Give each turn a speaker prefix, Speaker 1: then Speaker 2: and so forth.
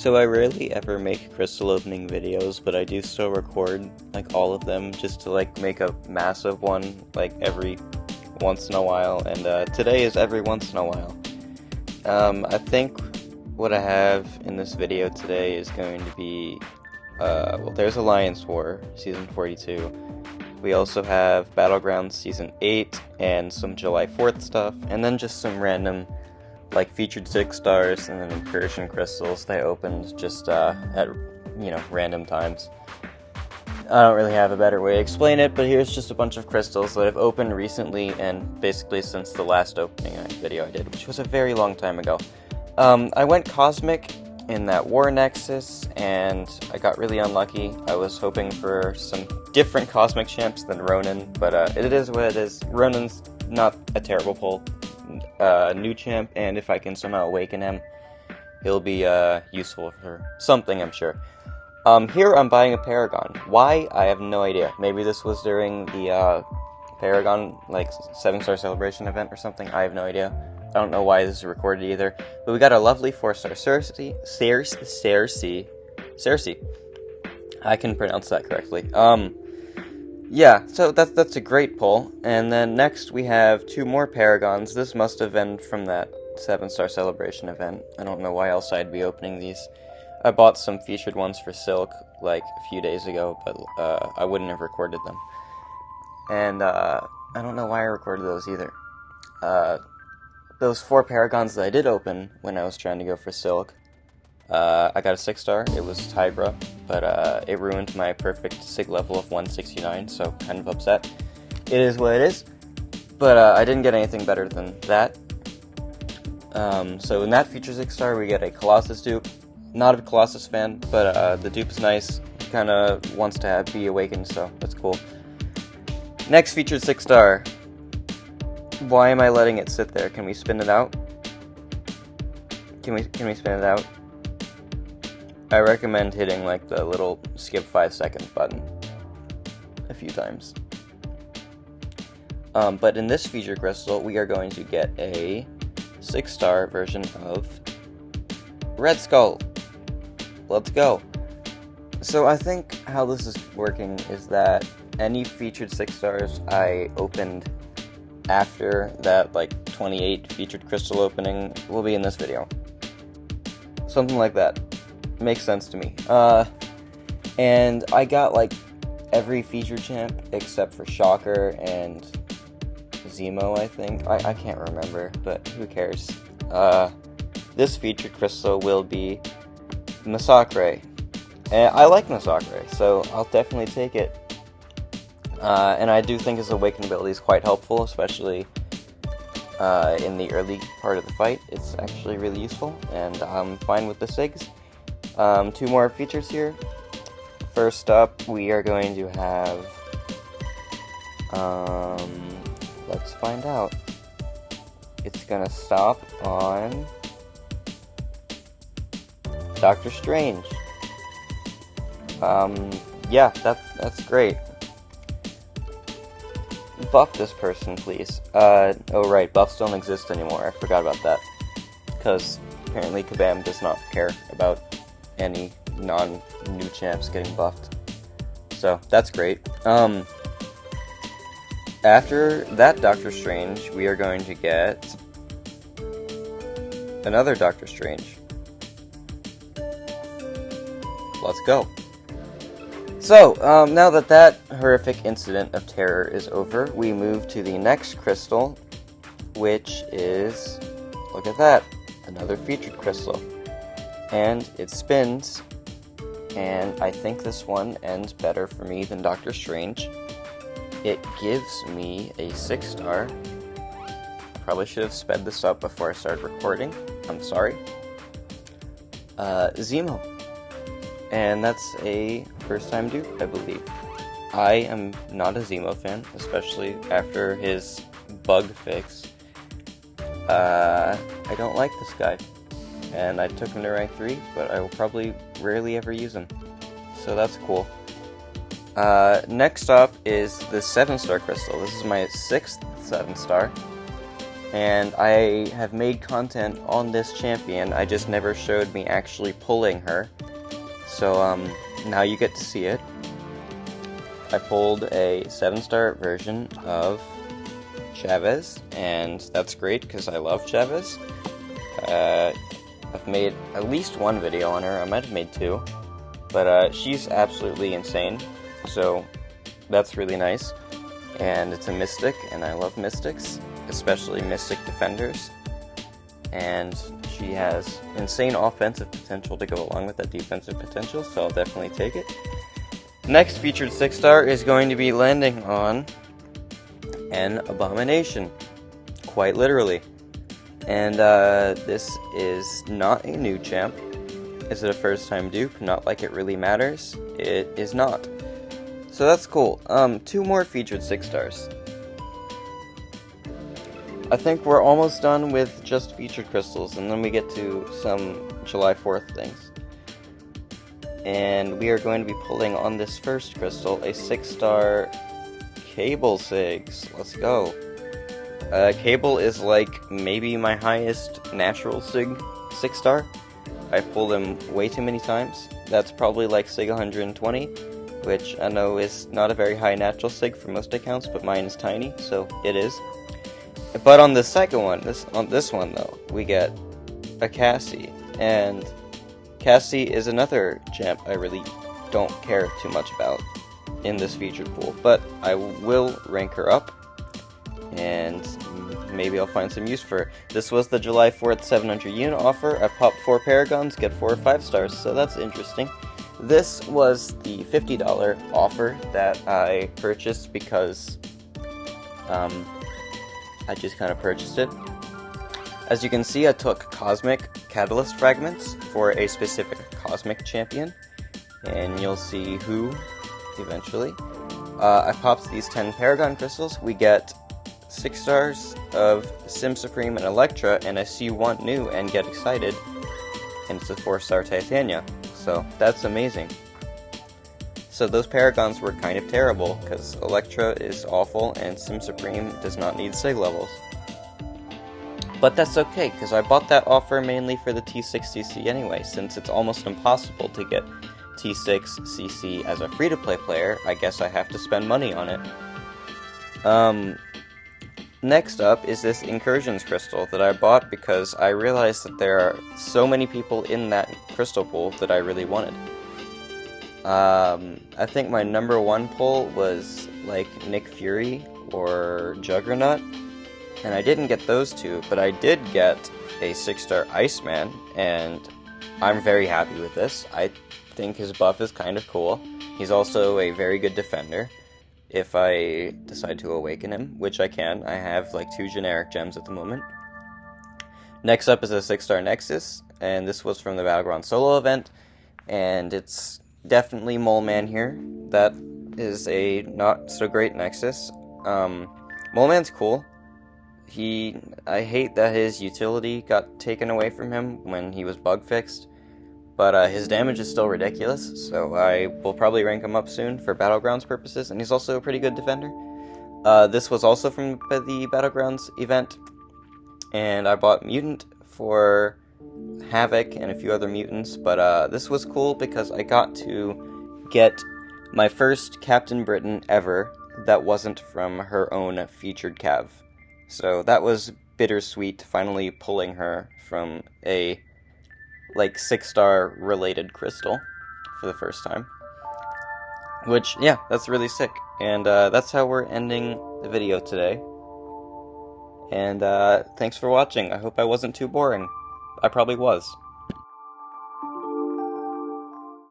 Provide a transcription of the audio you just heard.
Speaker 1: So I rarely ever make crystal opening videos, but I do still record, like, all of them, just to, like, make a massive one, like, every once in a while, and, today is every once in a while. I think what I have in this video today is going to be, well, there's Alliance War, Season 42. We also have Battlegrounds Season 8, and some July 4th stuff, and then just some random, like, featured 6 stars and then incursion crystals they opened just at, random times. I don't really have a better way to explain it, but here's just a bunch of crystals that I've opened recently and basically since the last opening video I did, which was a very long time ago. I went Cosmic in that War Nexus, and I got really unlucky. I was hoping for some different Cosmic champs than Ronan, but it is what it is. Ronan's not a terrible pull. New champ, and if I can somehow awaken him, he'll be useful for something, I'm sure. Here I'm buying a Paragon. Why? I have no idea. Maybe this was during the Paragon, like, 7-star celebration event or something. I have no idea. I don't know why this is recorded either. But we got a lovely 4-star Cersei. I can pronounce that correctly. Yeah, so that's a great pull. And then next we have 2 more Paragons. This must have been from that 7-star celebration event. I don't know why else I'd be opening these. I bought some featured ones for Silk, like, a few days ago, but I wouldn't have recorded them. And I don't know why I recorded those either. Those 4 Paragons that I did open when I was trying to go for Silk, I got a 6-star. It was Tigra, but it ruined my perfect Sig level of 169, so kind of upset. It is what it is, but I didn't get anything better than that. So in that feature 6-star, we get a Colossus dupe. Not a Colossus fan, but the dupe is nice. Kind of wants to be awakened, so that's cool. Next featured 6-star. Why am I letting it sit there? Can we spin it out? Can we spin it out? I recommend hitting, like, the little skip 5 seconds button a few times. But in this feature crystal, we are going to get a 6-star version of Red Skull. Let's go. So I think how this is working is that any featured 6 stars I opened after that, like, 28 featured crystal opening will be in this video. Something like that. Makes sense to me. And I got, like, every featured champ except for Shocker and Zemo, I think. I can't remember, but who cares. This featured crystal will be MCoC. And I like MCoC, so I'll definitely take it. And I do think his Awaken ability is quite helpful, especially in the early part of the fight. It's actually really useful, and I'm fine with the SIGs. 2 more features here. First up, we are going to have... let's find out. It's gonna stop on Doctor Strange. Yeah, that's great. Buff this person, please. Oh right, buffs don't exist anymore. I forgot about that. Because apparently Kabam does not care about any non-new champs getting buffed. So, that's great. After that Doctor Strange, we are going to get another Doctor Strange. Let's go. So, now that horrific incident of terror is over, we move to the next crystal, which is, look at that, another featured crystal. And it spins, and I think this one ends better for me than Doctor Strange. It gives me a 6-star. Probably should have sped this up before I started recording. I'm sorry. Zemo. And that's a first-time dupe, I believe. I am not a Zemo fan, especially after his bug fix. I don't like this guy. And I took him to rank 3, but I will probably rarely ever use him. So that's cool. Next up is the 7-star crystal. This is my 6th 7-star. and I have made content on this champion. I just never showed me actually pulling her. So now you get to see it. I pulled a 7-star version of Chavez, and that's great because I love Chavez. I've made at least one video on her. I might have made 2, but she's absolutely insane, so that's really nice. And it's a Mystic, and I love Mystics, especially Mystic Defenders. And she has insane offensive potential to go along with that defensive potential, so I'll definitely take it. Next featured 6-star is going to be landing on an Abomination, quite literally. And this is not a new champ. Is it a first time dupe? Not like it really matters. It is not. So that's cool. 2 more featured 6-stars. I think we're almost done with just featured crystals, and then we get to some July 4th things. And we are going to be pulling on this first crystal a 6-star Cable Sigs. Let's go. Cable is like maybe my highest natural Sig 6-star. I pulled him way too many times. That's probably like Sig 120, which I know is not a very high natural Sig for most accounts, but mine is tiny, so it is. But on the second one, on this one though, we get a Cassie, and Cassie is another champ I really don't care too much about in this featured pool, but I will rank her up, and maybe I'll find some use for her. This was the July 4th 700 unit offer. I popped 4 Paragons, get 4 5-stars, so that's interesting. This was the $50 offer that I purchased because I just kind of purchased it. As you can see, I took Cosmic Catalyst Fragments for a specific Cosmic champion, and you'll see who eventually. I popped these 10 Paragon Crystals. We get 6 stars of Sim Supreme and Electra, and I see one new and get excited, and it's a 4-star Titania, so that's amazing. So those Paragons were kind of terrible, because Electra is awful, and Sim Supreme does not need Sig levels. But that's okay, because I bought that offer mainly for the T6CC anyway, since it's almost impossible to get T6CC as a free-to-play player. I guess I have to spend money on it. Next up is this Incursions Crystal that I bought because I realized that there are so many people in that crystal pool that I really wanted. I think my number 1 pull was like Nick Fury or Juggernaut, and I didn't get those 2, but I did get a 6-star Iceman, and I'm very happy with this. I think his buff is kind of cool. He's also a very good defender if I decide to awaken him, which I can. I have like 2 generic gems at the moment. Next up is a 6-star Nexus, and this was from the Battleground solo event, and it's definitely Mole Man here. That is a not so great Nexus. Mole Man's cool. I hate that his utility got taken away from him when he was bug fixed, but his damage is still ridiculous, so I will probably rank him up soon for Battlegrounds purposes, and he's also a pretty good defender. This was also from the Battlegrounds event, and I bought Mutant for Havoc and a few other mutants, but this was cool because I got to get my first Captain Britain ever that wasn't from her own featured Cav. So that was bittersweet, finally pulling her from a like 6-star related crystal for the first time. Which, yeah, that's really sick. And that's how we're ending the video today. And thanks for watching. I hope I wasn't too boring. I probably was.